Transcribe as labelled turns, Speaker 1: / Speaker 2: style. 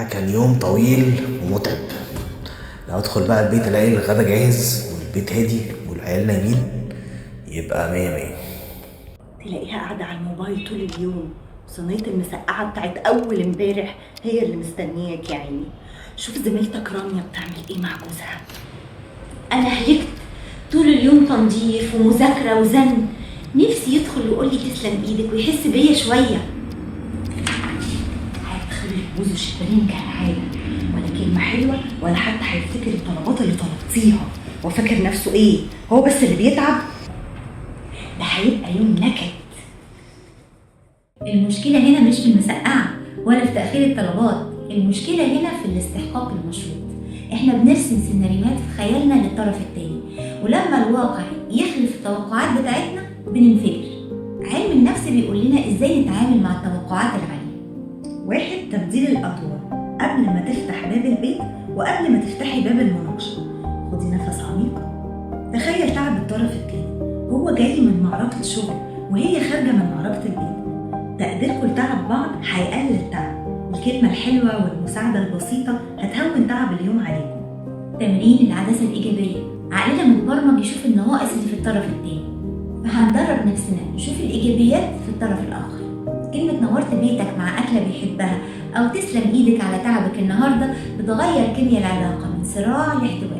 Speaker 1: كان يوم طويل ومتعب. لو ادخل بقى البيت الاقي الغدا جاهز والبيت هادي والعيال نايمين يبقى مية مية.
Speaker 2: تلاقيها قاعدة على الموبايل طول اليوم، صينية المسقعة بتاعت أول امبارح هي اللي مستنياك يا عيني. شوف زميلتك رانيا بتعمل ايه مع جوزها.
Speaker 3: انا هلكت طول اليوم تنظيف ومذاكره وزن. نفسي يدخل ويقول لي تسلم ايدك ويحس بيا شويه.
Speaker 2: هيدخل البوز وشبرين كالعادة، ولا كلمة حلوة ولا حتى هيفتكر الطلبات اللي طلبتيها. هو فاكر نفسه ايه؟ هو بس اللي بيتعب؟ ده هيبقى يوم نكد.
Speaker 3: المشكله هنا مش في المسقعه ولا في تاخير الطلبات، المشكله هنا في الاستحقاق المشروط. احنا بنرسم سيناريوهات في خيالنا للطرف التاني، ولما الواقع يخلف التوقعات بتاعتنا بننفجر. علم النفس بيقول لنا ازاي نتعامل مع التوقعات العاليه.
Speaker 2: 1. تبديل الأدوار قبل ما تفتح باب البيت وقبل ما تفتحي باب المناقشة. خدي نفس عميق. تخيل تعب الطرف التاني، هو جاي من معركة شغل وهي خارجة من معركة البيت. تقديركم لتعب بعض هيقلل التعب. الكلمة الحلوة والمساعدة البسيطة هتهون تعب اليوم عليكم.
Speaker 3: تمرين العدسه الايجابيه، عقلنا متبرمج يشوف النواقص اللي في الطرف التاني، فهندرب نفسنا نشوف الايجابيات في الطرف الاخر. كلمه نورت بيتك مع اكله بيحبها او تسلم ايدك على تعبك النهارده بتغير كيمياء العلاقه من صراع لاحتواء.